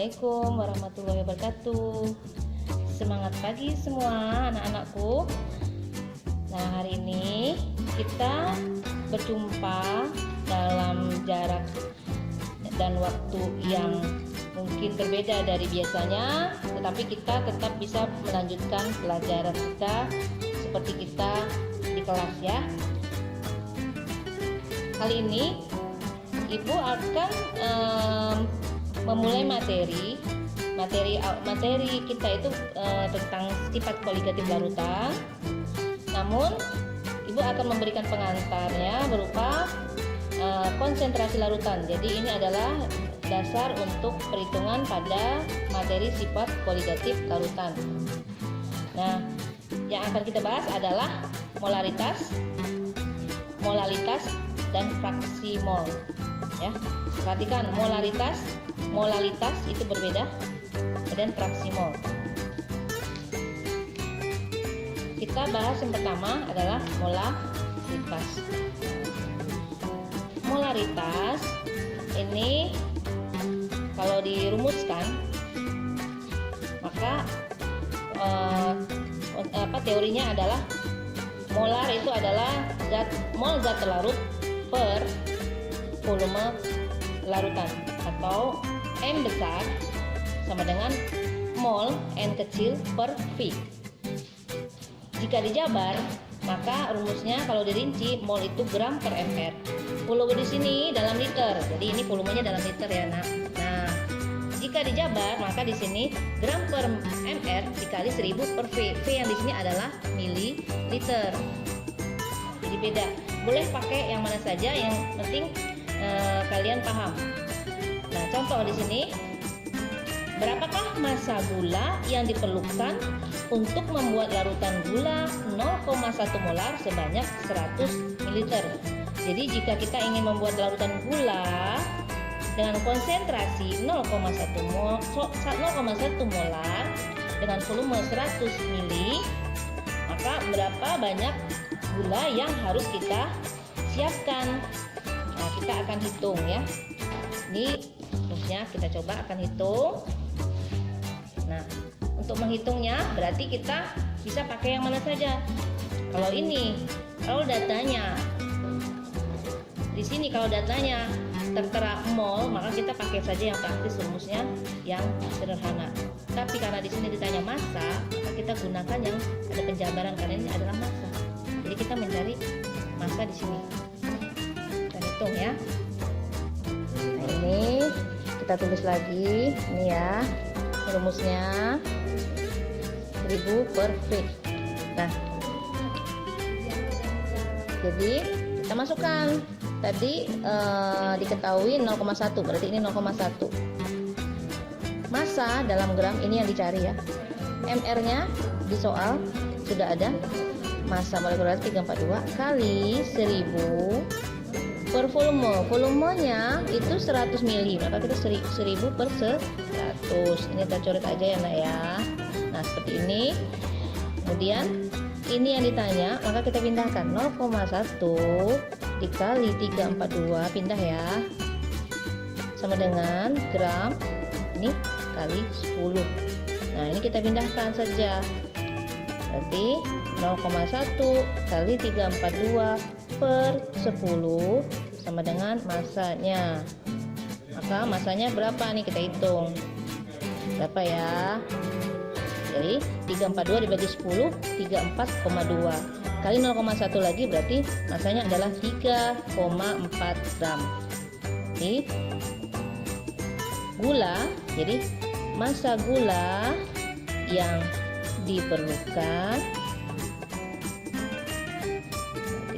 Assalamualaikum warahmatullahi wabarakatuh. Semangat pagi semua anak-anakku. Nah, hari ini kita berjumpa dalam jarak dan waktu yang mungkin berbeda dari biasanya, tetapi kita tetap bisa melanjutkan pelajaran kita seperti kita di kelas ya. Kali ini Ibu akan memulai materi kita itu tentang sifat koligatif larutan. Namun Ibu akan memberikan pengantarnya berupa konsentrasi larutan. Jadi ini adalah dasar untuk perhitungan pada materi sifat koligatif larutan. Nah, yang akan kita bahas adalah molaritas, molalitas, dan fraksi mol. Ya, perhatikan molalitas itu berbeda dan fraksi mol. Kita bahas yang pertama adalah molaritas. Molaritas ini kalau dirumuskan maka teorinya adalah molar itu adalah mol zat terlarut per volume larutan, atau M besar sama dengan mol N kecil per V. Jika dijabar, maka rumusnya kalau dirinci mol itu gram per mr. Volume di sini dalam liter, jadi ini volumenya dalam liter ya nak. Nah, jika dijabar maka di sini gram per mr dikali 1000 per V. V yang di sini adalah mililiter. Jadi beda. Boleh pakai yang mana saja, yang penting kalian paham. Nah, contoh di sini, berapakah massa gula yang diperlukan untuk membuat larutan gula 0,1 molar sebanyak 100 ml. Jadi jika kita ingin membuat larutan gula dengan konsentrasi 0,1 molar dengan volume 100 ml, maka berapa banyak gula yang harus kita siapkan? Nah, kita akan hitung ya. Ini terusnya kita coba akan hitung. Nah, untuk menghitungnya berarti kita bisa pakai yang mana saja. Kalau datanya di sini, kalau datanya tertera mol, maka kita pakai saja yang praktis, rumusnya yang sederhana. Tapi karena di sini ditanya massa, maka kita gunakan yang ada penjabaran karena ini adalah massa. Jadi kita mencari massa di sini. Kita hitung ya. Nah, ini kita tulis lagi, ini ya rumusnya 1000 per V. Nah, jadi kita masukkan tadi diketahui 0,1, berarti ini 0,1. Massa dalam gram ini yang dicari ya. MR-nya di soal sudah ada. Massa molekuler 342 kali 1000 per volume. Volumenya itu 100 ml, maka kita 1000 per 100. Ini kita coret aja ya nak ya. Nah, seperti ini. Kemudian ini yang ditanya, maka kita pindahkan 0,1 dikali 342, pindah ya, sama dengan gram ini kali 10. Nah, ini kita pindahkan saja, berarti 0,1 kali 342 per 10 sama dengan massanya. Maka massanya berapa nih, kita hitung berapa ya. Jadi 342 dibagi 10, 34,2 kali 0,1 lagi, berarti massanya adalah 3,4 gram. Ini gula, jadi massa gula yang diperlukan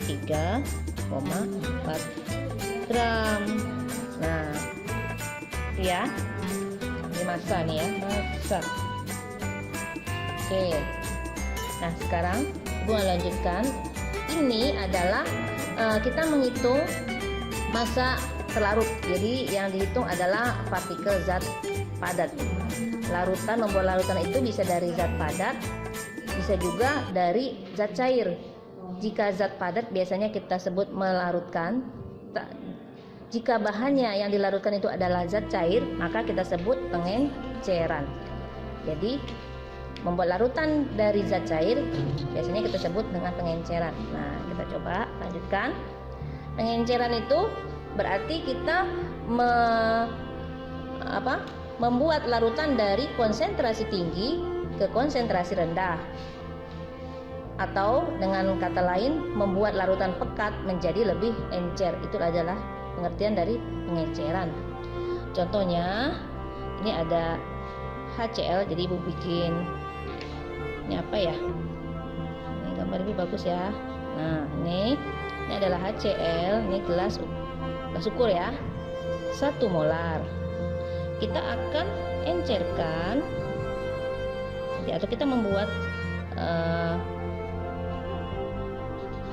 3,4 gram. Nah, ya, ini massa nih ya, massa. Oke. Nah, sekarang Ibu lanjutkan. Ini adalah kita menghitung massa terlarut. Jadi yang dihitung adalah partikel zat padat. Larutan, nomor larutan itu bisa dari zat padat, bisa juga dari zat cair. Jika zat padat biasanya kita sebut melarutkan. Jika bahannya yang dilarutkan itu adalah zat cair, maka kita sebut pengenceran. Jadi membuat larutan dari zat cair biasanya kita sebut dengan pengenceran. Nah, kita coba lanjutkan. Pengenceran itu berarti kita membuat larutan dari konsentrasi tinggi ke konsentrasi rendah, atau dengan kata lain membuat larutan pekat menjadi lebih encer. Itu adalah pengertian dari pengenceran. Contohnya ini ada HCl, jadi ibu bikin ini apa ya, ini gambar lebih bagus ya. Nah, ini adalah HCl, ini gelas ukur ya, 1 molar. Kita akan encerkan ya, atau kita membuat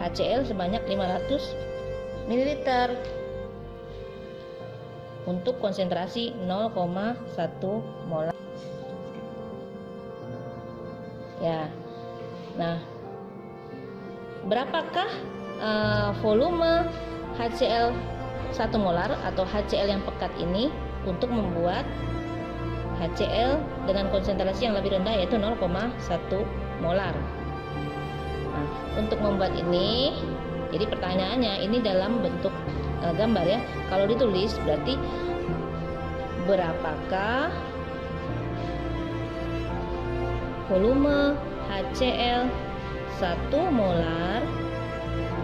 HCl sebanyak 500 ml untuk konsentrasi 0,1 molar ya. Nah, berapakah volume HCl 1 molar atau HCl yang pekat ini untuk membuat HCl dengan konsentrasi yang lebih rendah, yaitu 0,1 molar. Nah, untuk membuat ini, jadi pertanyaannya ini dalam bentuk gambar ya. Kalau ditulis berarti berapakah volume HCl 1 molar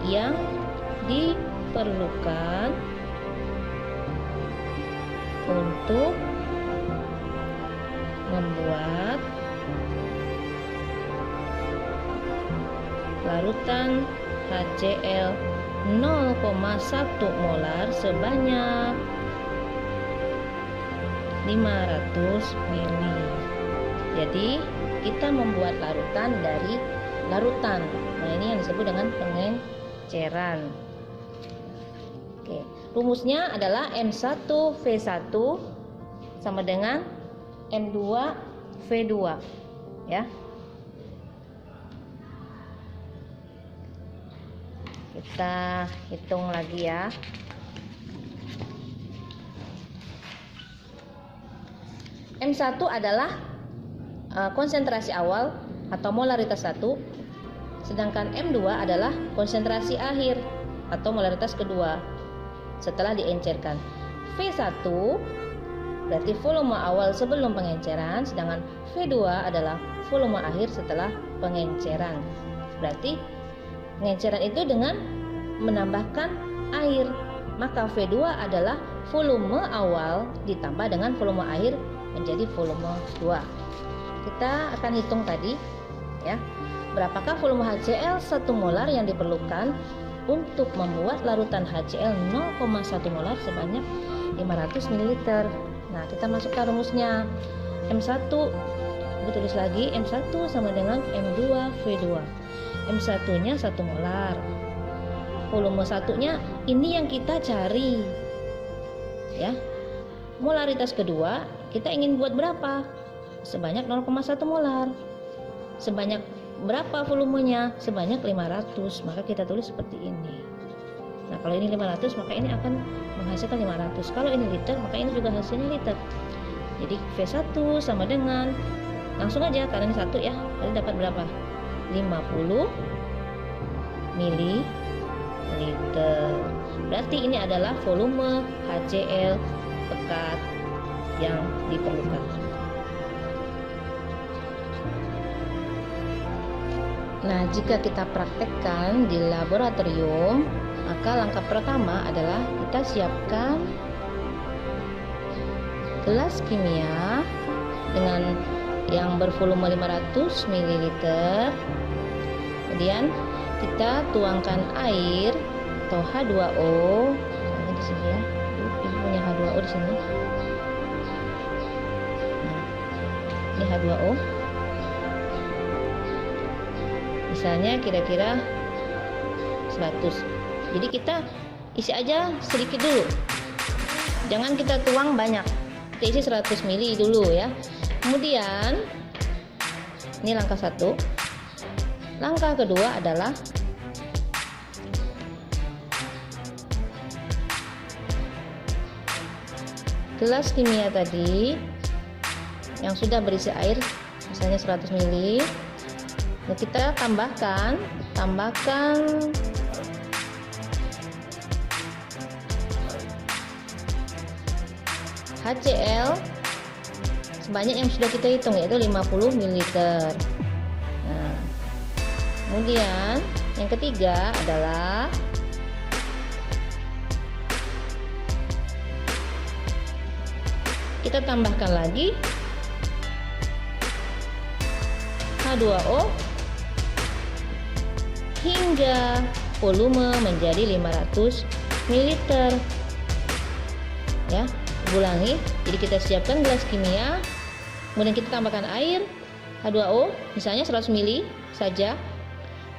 yang diperlukan untuk membuat larutan HCl 0,1 molar sebanyak 500 ml. Jadi kita membuat larutan dari larutan. Nah, ini yang disebut dengan pengenceran. Oke, rumusnya adalah M1V1 sama dengan M2V2 ya. Kita hitung lagi ya. M1 adalah konsentrasi awal atau molaritas 1, sedangkan M2 adalah konsentrasi akhir atau molaritas kedua setelah diencerkan. V1 berarti volume awal sebelum pengenceran, sedangkan V2 adalah volume akhir setelah pengenceran. Berarti pengenceran itu dengan menambahkan air, maka V2 adalah volume awal ditambah dengan volume akhir menjadi volume 2. Kita akan hitung tadi ya, berapakah volume HCl 1 molar yang diperlukan untuk membuat larutan HCl 0,1 molar sebanyak 500 ml. Nah, kita masukkan rumusnya. M1, kita tulis lagi, M1 sama dengan M2V2. M1 nya 1 molar, volume 1 nya ini yang kita cari ya. Molaritas kedua kita ingin buat berapa? Sebanyak 0,1 molar. Sebanyak berapa volumenya? Sebanyak 500. Maka kita tulis seperti ini. Nah, kalau ini 500 maka ini akan menghasilkan 500. Kalau ini liter maka ini juga hasilnya liter. Jadi V1 sama dengan, langsung aja karena ini 1 ya, tadi dapat berapa? 50 ml. Berarti ini adalah volume HCl pekat yang diperlukan. Nah, jika kita praktekkan di laboratorium, maka langkah pertama adalah kita siapkan gelas kimia dengan yang bervolume 500 ml. Kemudian kita tuangkan air atau H2O. Ini di sini ya. Ibu punya H2O di sini. Nah, ini H2O. Misalnya kira-kira 100. Jadi kita isi aja sedikit dulu. Jangan kita tuang banyak. Kita isi 100 ml dulu ya. Kemudian ini langkah 1. Langkah kedua adalah gelas kimia tadi yang sudah berisi air misalnya 100 ml. Nah, kita tambahkan HCl sebanyak yang sudah kita hitung, yaitu 50 ml. Nah, kemudian yang ketiga adalah kita tambahkan lagi H2O hingga volume menjadi 500 ml. Ya, ulangi. Jadi kita siapkan gelas kimia, kemudian kita tambahkan air H2O misalnya 100 ml saja.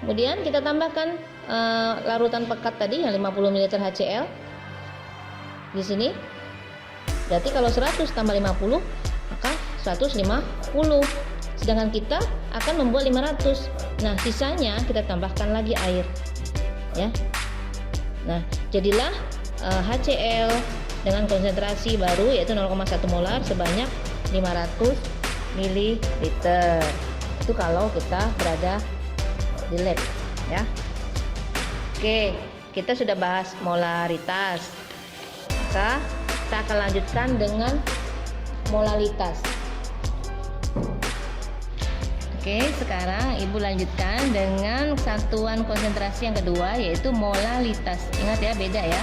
Kemudian kita tambahkan larutan pekat tadi yang 50 ml HCl di sini. Berarti kalau 100 tambah 50 maka 150. Sedangkan kita akan membuat 500. Nah, sisanya kita tambahkan lagi air. Ya. Nah, jadilah HCl dengan konsentrasi baru yaitu 0,1 molar sebanyak 500 ml. Itu kalau kita berada di lab, ya. Oke, kita sudah bahas molaritas. Maka kita akan lanjutkan dengan molalitas. Oke, sekarang Ibu lanjutkan dengan satuan konsentrasi yang kedua yaitu molalitas. Ingat ya, beda ya.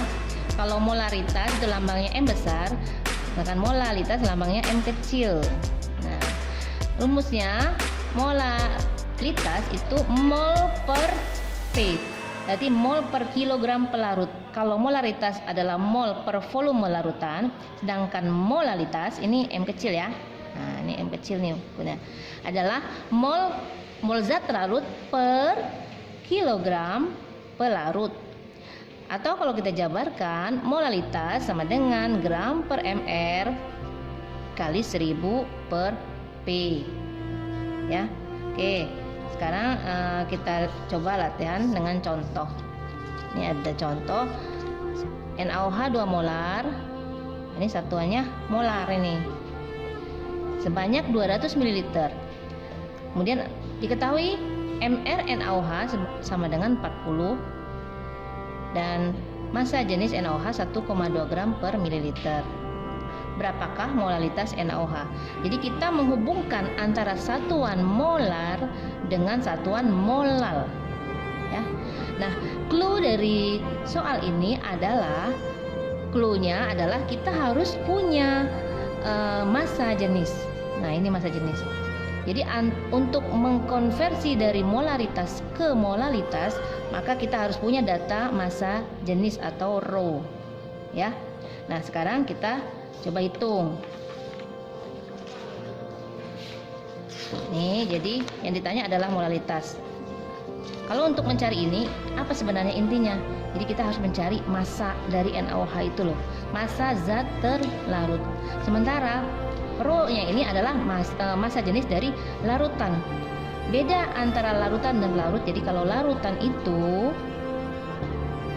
Kalau molaritas itu lambangnya M besar, sedangkan molalitas lambangnya M kecil. Nah, rumusnya molalitas itu mol per P. Berarti mol per kilogram pelarut. Kalau molaritas adalah mol per volume larutan, sedangkan molalitas ini M kecil ya. Nah, ini M kecil nih punya. Adalah mol zat larut per kilogram pelarut. Atau kalau kita jabarkan, molalitas sama dengan gram per mr kali 1000 per P. Ya. Oke. Sekarang kita coba latihan dengan contoh. Ini ada contoh NaOH 2 molar. Ini satuannya molar ini. Sebanyak 200 ml. Kemudian diketahui mr NaOH sama dengan 40 dan massa jenis NaOH 1,2 gram per mililiter. Berapakah molalitas NaOH? Jadi kita menghubungkan antara satuan molar dengan satuan molal. Ya. Nah, clue dari soal ini adalah kita harus punya massa jenis. Nah, ini massa jenis. Jadi untuk mengkonversi dari molaritas ke molalitas, maka kita harus punya data massa jenis atau rho. Ya. Nah, sekarang kita coba hitung. Nih, jadi yang ditanya adalah molalitas. Kalau untuk mencari ini, apa sebenarnya intinya? Jadi kita harus mencari massa dari NaOH itu loh, massa zat terlarut. Sementara rho-nya ini adalah massa jenis dari larutan. Beda antara larutan dan larut. Jadi kalau larutan itu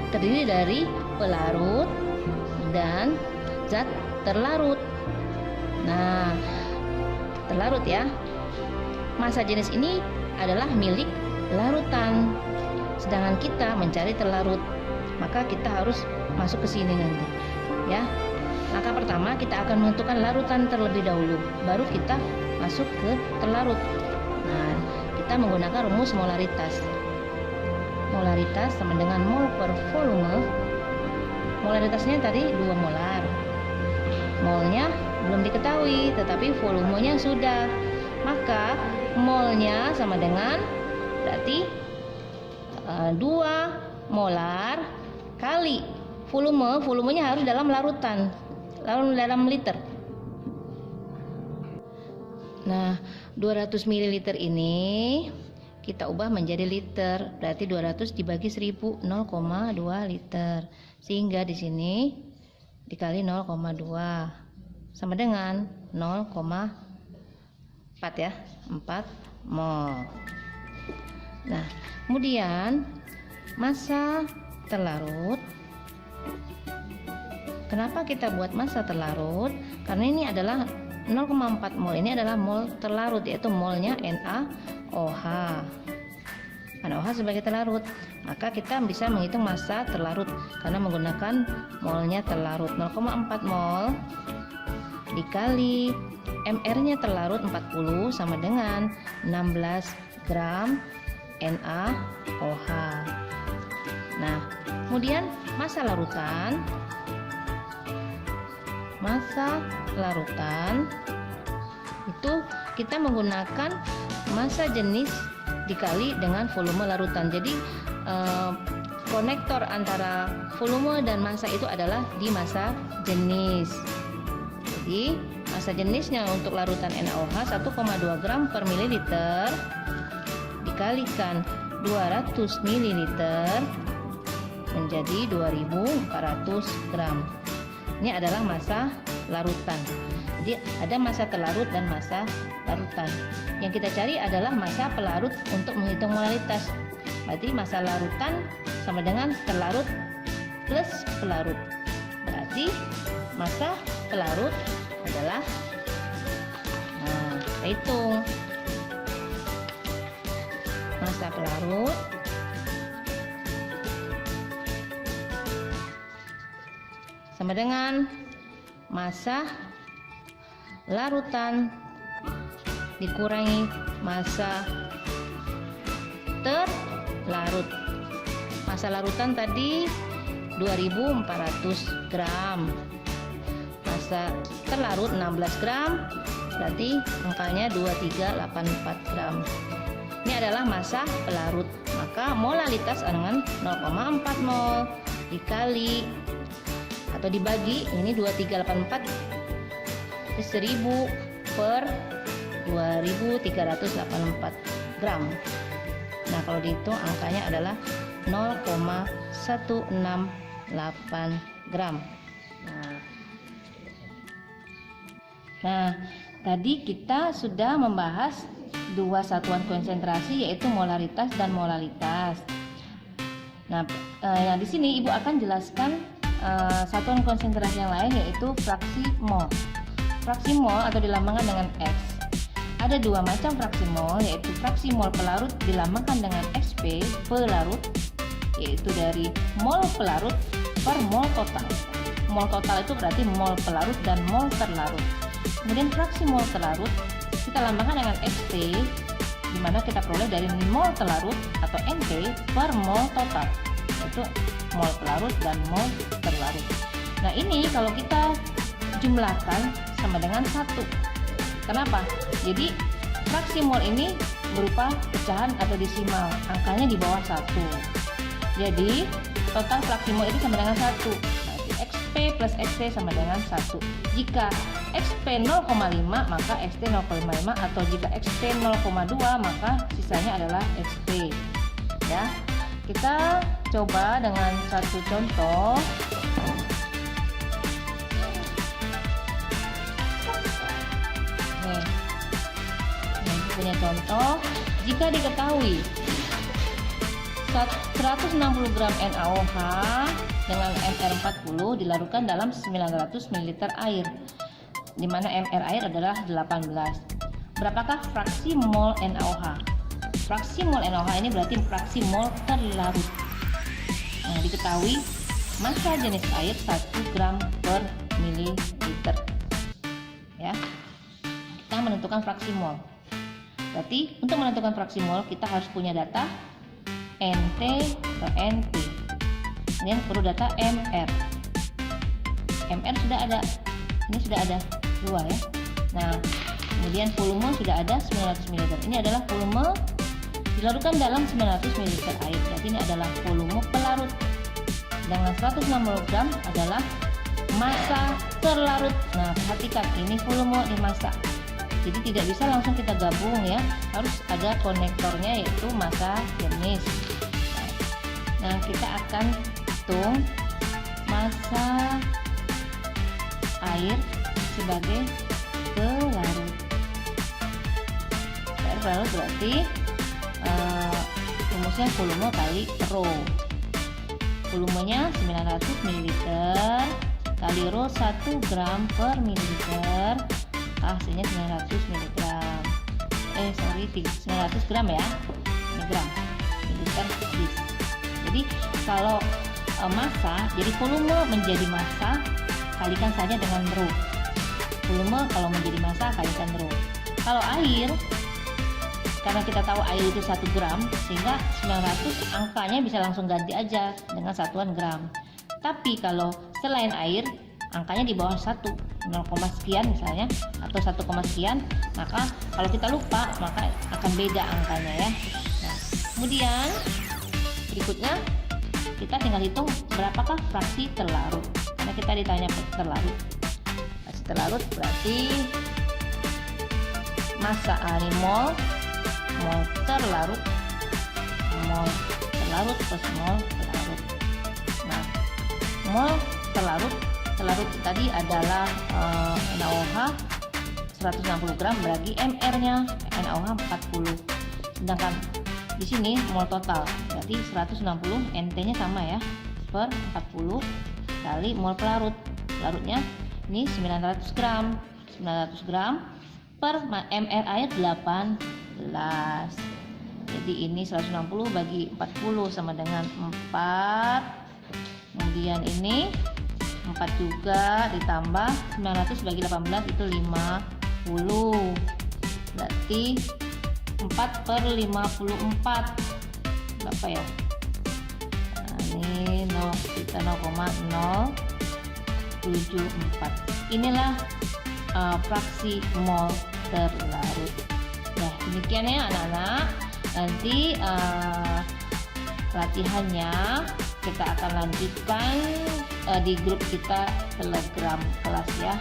terdiri dari pelarut dan zat terlarut. Nah, terlarut ya. Massa jenis ini adalah milik larutan. Sedangkan kita mencari terlarut, maka kita harus masuk ke sini nanti. Ya. Langkah pertama kita akan menentukan larutan terlebih dahulu, baru kita masuk ke terlarut. Nah, kita menggunakan rumus molaritas. Molaritas sama dengan mol per volume. Molaritasnya tadi 2 molar. Molnya belum diketahui, tetapi volumenya sudah. Maka molnya sama dengan berarti 2 molar kali volumenya harus dalam larutan, lalu dalam liter. Nah, 200 ml ini kita ubah menjadi liter, berarti 200 dibagi 1000, 0,2 liter. Sehingga di sini dikali 0,2 sama dengan 0,4 ya, 4 mol. Nah, kemudian massa terlarut Kenapa kita buat massa terlarut? Karena ini adalah 0,4 mol, ini adalah mol terlarut, yaitu molnya NaOH. NaOH sebagai terlarut, maka kita bisa menghitung massa terlarut karena menggunakan molnya terlarut. 0,4 mol dikali MR-nya terlarut 40 sama dengan 16 gram NaOH. Nah, kemudian massa larutan itu kita menggunakan massa jenis dikali dengan volume larutan. Jadi konektor antara volume dan massa itu adalah di massa jenis. Jadi massa jenisnya untuk larutan NaOH 1,2 gram per mililiter dikalikan 200 mililiter menjadi 2400 gram. Ini adalah massa larutan. Jadi ada massa terlarut dan massa larutan. Yang kita cari adalah massa pelarut untuk menghitung molalitas. Berarti massa larutan sama dengan terlarut plus pelarut. Berarti massa pelarut adalah, nah, kita hitung massa pelarut sama dengan massa larutan dikurangi massa terlarut. Massa larutan tadi 2400 gram, massa terlarut 16 gram, berarti angkanya 2384 gram. Ini adalah massa pelarut. Maka molalitas dengan 0,4 mol dikali atau dibagi, ini 2384 1000 per 2384 gram. Nah, kalau dihitung angkanya adalah 0,168 gram. Nah, tadi kita sudah membahas dua satuan konsentrasi, yaitu molaritas dan molalitas. Nah, di sini Ibu akan jelaskan satuan konsentrasi yang lain, yaitu fraksi mol. Fraksi mol atau dilambangkan dengan X. Ada dua macam fraksi mol, yaitu fraksi mol pelarut dilambangkan dengan XP pelarut, yaitu dari mol pelarut per mol total. Mol total itu berarti mol pelarut dan mol terlarut. Kemudian fraksi mol terlarut kita lambangkan dengan XT, di mana kita peroleh dari mol terlarut atau NT per mol total, yaitu mol pelarut dan mol terlarut. Nah, ini kalau kita jumlahkan sama dengan 1. Kenapa? Jadi fraksi mol ini berupa pecahan atau desimal, angkanya di bawah 1. Jadi total fraksi mol itu sama dengan 1. Berarti XP plus XT sama dengan 1. Jika XP 0,5 maka XT 0,5, atau jika XP 0,2 maka sisanya adalah XP. Ya. Kita coba dengan satu contoh. Punya contoh, jika diketahui 160 gram NaOH dengan MR40 dilarutkan dalam 900 ml air, di mana MR air adalah 18. Berapakah fraksi mol NaOH? Fraksi mol NaOH ini berarti fraksi mol terlarut. Nah, diketahui massa jenis air 1 gram per mililiter. Ya, kita menentukan fraksi mol. Berarti untuk menentukan fraksi mol kita harus punya data NT ke NP. Kemudian perlu data MR. MR sudah ada. Ini sudah ada 2 ya. Nah, kemudian volume sudah ada 900 ml. Ini adalah volume dilarutkan dalam 900 ml air. Berarti ini adalah volume pelarut. Dengan 160 gram adalah massa terlarut. Nah, perhatikan ini volume, ini massa. Jadi tidak bisa langsung kita gabung ya, harus ada konektornya, yaitu massa jenis. Nah, kita akan hitung massa air sebagai pelarut. Pelarut berarti rumusnya volume kali rho. Volumenya 900 ml kali rho 1 gram per mililiter, hasilnya 900 mg. 900 gram ya, miligram, mililiter bis. Jadi kalau massa, jadi volume menjadi massa, kalikan saja dengan rho. Volume kalau menjadi massa kalikan rho. Kalau air, karena kita tahu air itu 1 gram, sehingga 900 angkanya bisa langsung ganti aja dengan satuan gram. Tapi kalau selain air, angkanya di bawah 1, 0, sekian misalnya, atau 1, sekian, maka kalau kita lupa maka akan beda angkanya ya. Nah, kemudian berikutnya kita tinggal hitung berapakah fraksi terlarut, karena kita ditanya terlarut. Fraksi terlarut berarti massa mol terlarut plus mol terlarut. Nah, mol terlarut tadi adalah NaOH 160 gram bagi mR-nya NaOH 40. Sedangkan di sini mol total berarti 160, NT-nya sama ya, per 40 kali mol pelarut. Pelarutnya ini 900 gram per mR air 18. Jadi ini 160 bagi 40 sama dengan 4. Kemudian ini 4 juga ditambah 900 bagi 18 itu 50. Berarti 4 per 54 berapa ya? Nah, ini 0,074. Inilah fraksi mol terlarut. Nah, demikian ya anak-anak. Nanti latihannya kita akan lanjutkan di grup kita Telegram kelas ya.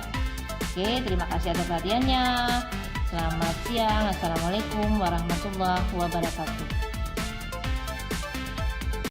Oke, terima kasih atas perhatiannya. Selamat siang. Assalamualaikum warahmatullahi wabarakatuh.